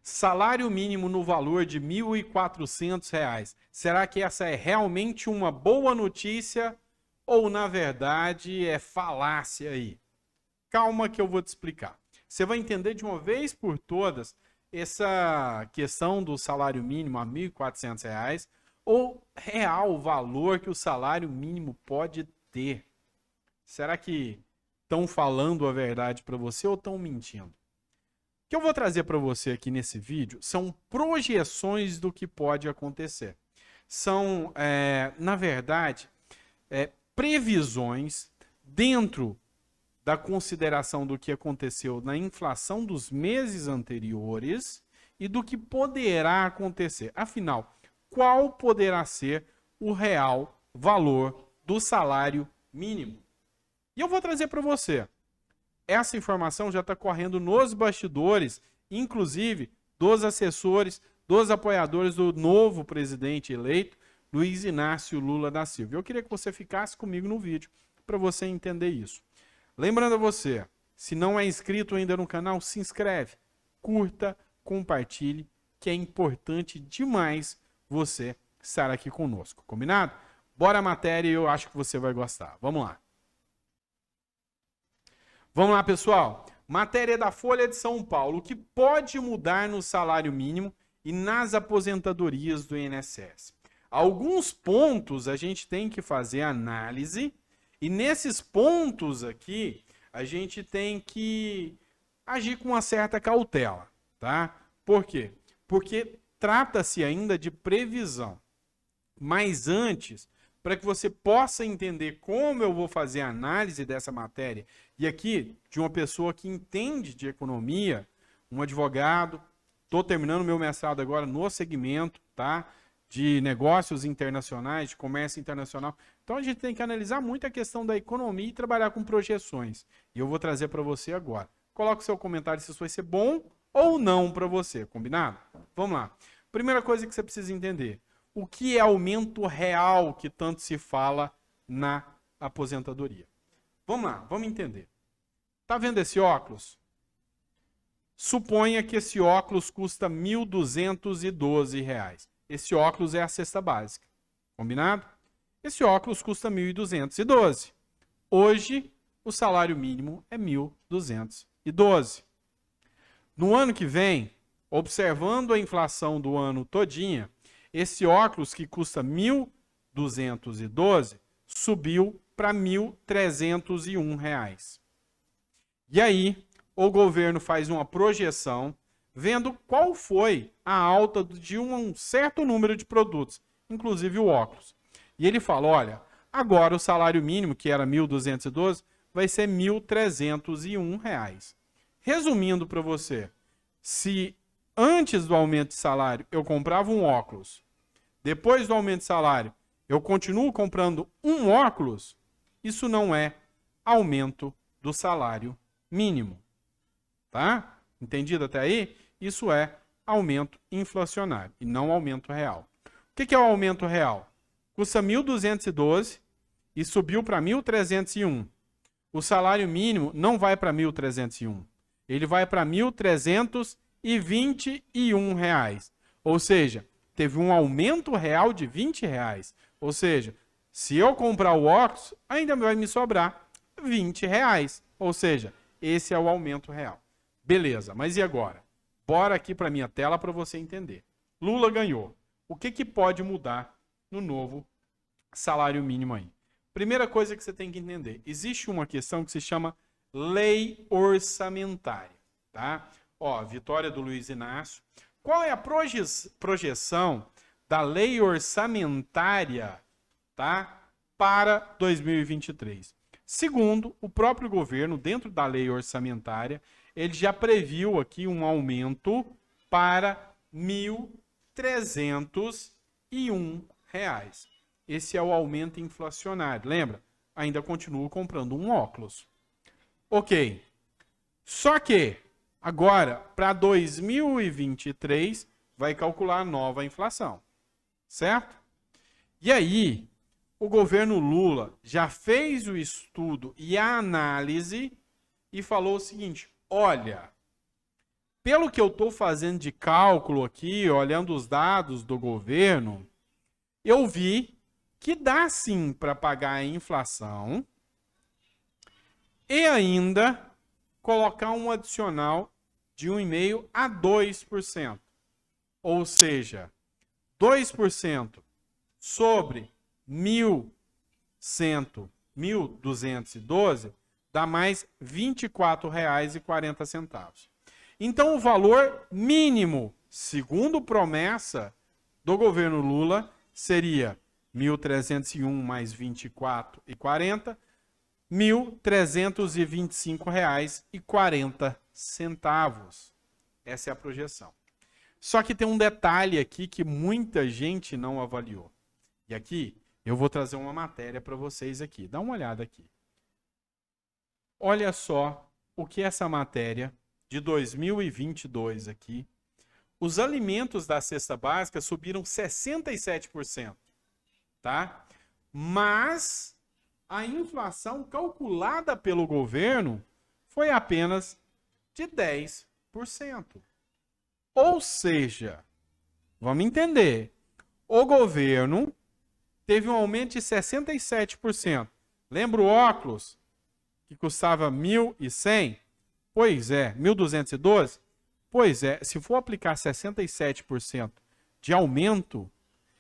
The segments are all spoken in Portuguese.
Salário mínimo no valor de R$ 1.400. Será que essa é realmente uma boa notícia ou, na verdade, é falácia aí? Calma que eu vou te explicar. Você vai entender de uma vez por todas essa questão do salário mínimo a R$ 1.400 ou real valor que o salário mínimo pode ter. Será que estão falando a verdade para você ou estão mentindo? O que eu vou trazer para você aqui nesse vídeo são projeções do que pode acontecer. São, na verdade, previsões dentro da consideração do que aconteceu na inflação dos meses anteriores e do que poderá acontecer. Afinal, qual poderá ser o real valor do salário mínimo? E eu vou trazer para você. Essa informação já está correndo nos bastidores, inclusive dos assessores, dos apoiadores do novo presidente eleito, Luiz Inácio Lula da Silva. Eu queria que você ficasse comigo no vídeo para você entender isso. Lembrando a você, se não é inscrito ainda no canal, se inscreve, curta, compartilhe, que é importante demais você estar aqui conosco, combinado? Bora a matéria e eu acho que você vai gostar. Vamos lá. Vamos lá, pessoal. Matéria da Folha de São Paulo. O que pode mudar no salário mínimo e nas aposentadorias do INSS? Alguns pontos a gente tem que fazer análise e nesses pontos aqui a gente tem que agir com uma certa cautela, tá? Por quê? Porque trata-se ainda de previsão. Mas antes, para que você possa entender como eu vou fazer a análise dessa matéria, e aqui de uma pessoa que entende de economia, um advogado, estou terminando meu mestrado agora no segmento, tá? De negócios internacionais, de comércio internacional. Então a gente tem que analisar muito a questão da economia e trabalhar com projeções. E eu vou trazer para você agora. Coloque seu comentário se isso vai ser bom ou não para você, combinado? Vamos lá. Primeira coisa que você precisa entender. O que é aumento real que tanto se fala na aposentadoria? Vamos lá, vamos entender. Tá vendo esse óculos? Suponha que esse óculos custa R$ 1.212. Esse óculos é a cesta básica. Combinado? Esse óculos custa R$ 1.212. Hoje, o salário mínimo é R$ 1.212. No ano que vem, observando a inflação do ano todinha, esse óculos que custa R$ 1.212 subiu para R$ 1.301. E aí, o governo faz uma projeção vendo qual foi a alta de um certo número de produtos, inclusive o óculos. E ele fala, olha, agora o salário mínimo, que era R$ 1.212, vai ser R$ 1.301. Resumindo para você, se antes do aumento de salário eu comprava um óculos, depois do aumento de salário eu continuo comprando um óculos, isso não é aumento do salário mínimo. Tá? Entendido até aí? Isso é aumento inflacionário e não aumento real. O que é o aumento real? Custa R$ 1.212 e subiu para R$ 1.301. O salário mínimo não vai para R$ 1.301. Ele vai para R$ 1.321. Ou seja, teve um aumento real de R$ 20. Ou seja, se eu comprar o óculos, ainda vai me sobrar R$ 20. Ou seja, esse é o aumento real. Beleza, mas e agora? Bora aqui para a minha tela para você entender. Lula ganhou. O que pode mudar no novo salário mínimo aí? Primeira coisa que você tem que entender. Existe uma questão que se chama lei orçamentária. Tá? Ó, vitória do Luiz Inácio. Qual é a projeção da lei orçamentária, tá, para 2023? Segundo, o próprio governo, dentro da lei orçamentária, ele já previu aqui um aumento para R$ 1.301. Esse é o aumento inflacionário. Lembra? Ainda continuo comprando um óculos. Ok. Só que, agora, para 2023, vai calcular a nova inflação. Certo? E aí, o governo Lula já fez o estudo e a análise e falou o seguinte, olha, Pelo que eu estou fazendo de cálculo aqui, olhando os dados do governo, eu vi que dá sim para pagar a inflação e ainda colocar um adicional de 1,5% a 2%. Ou seja, 2% sobre 1.212 dá mais R$ 24,40. Então, o valor mínimo, segundo promessa do governo Lula, seria 1.301 mais R$ 24,40, R$ 1.325,40. Essa é a projeção. Só que tem um detalhe aqui que muita gente não avaliou. E aqui eu vou trazer uma matéria para vocês aqui. Dá uma olhada aqui. Olha só o que essa matéria de 2022 aqui. Os alimentos da cesta básica subiram 67%, tá? Mas a inflação calculada pelo governo foi apenas de 10%. Ou seja, vamos entender, o governo teve um aumento de 67%. Lembra o óculos que custava 1.100? Pois é, 1.212? Pois é, se for aplicar 67% de aumento,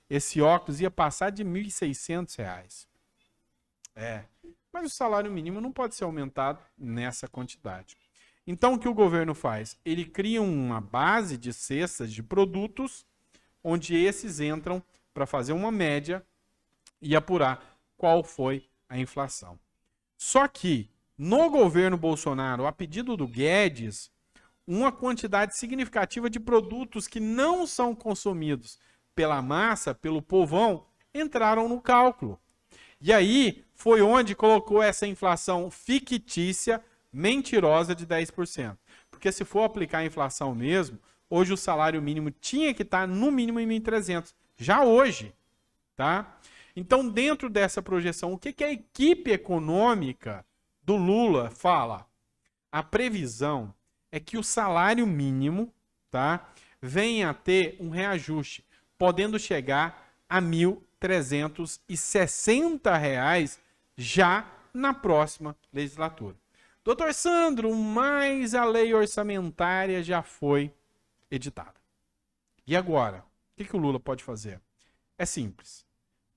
esse óculos ia passar de R$ 1.600. Mas o salário mínimo não pode ser aumentado nessa quantidade. Então, o que o governo faz? Ele cria uma base de cestas de produtos, onde esses entram para fazer uma média e apurar qual foi a inflação. Só que, no governo Bolsonaro, a pedido do Guedes, uma quantidade significativa de produtos que não são consumidos pela massa, pelo povão, entraram no cálculo. E aí foi onde colocou essa inflação fictícia, mentirosa de 10%. Porque se for aplicar a inflação mesmo, hoje o salário mínimo tinha que estar no mínimo em 1.300. Já hoje, tá? Então, dentro dessa projeção, o que a equipe econômica do Lula fala? A previsão é que o salário mínimo, tá, venha a ter um reajuste, podendo chegar a R$ 1.360 já na próxima legislatura. Doutor Sandro, mas a lei orçamentária já foi editada. E agora? O que o Lula pode fazer? É simples.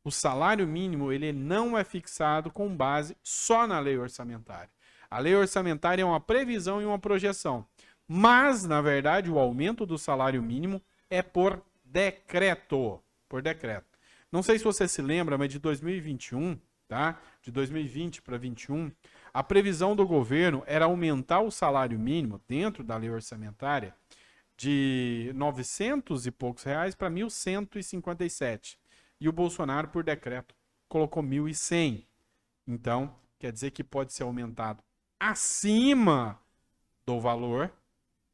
O salário mínimo ele não é fixado com base só na lei orçamentária. A lei orçamentária é uma previsão e uma projeção. Mas, na verdade, o aumento do salário mínimo é por decreto. Por decreto. Não sei se você se lembra, mas de 2021, tá? De 2020 para 2021, a previsão do governo era aumentar o salário mínimo dentro da lei orçamentária de 900 e poucos reais para 1.157. E o Bolsonaro, por decreto, colocou 1.100. Então, quer dizer que pode ser aumentado acima do valor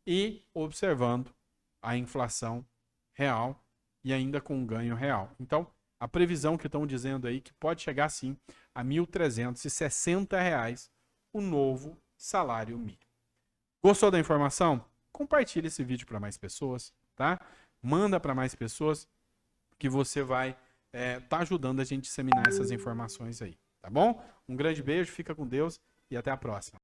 e observando a inflação real e ainda com um ganho real. Então, a previsão que estão dizendo aí que pode chegar sim a R$ 1.360 o novo salário mínimo. Gostou da informação? Compartilhe esse vídeo para mais pessoas, tá? Manda para mais pessoas que você vai tá ajudando a gente a disseminar essas informações aí, tá bom? Um grande beijo, fica com Deus e até a próxima.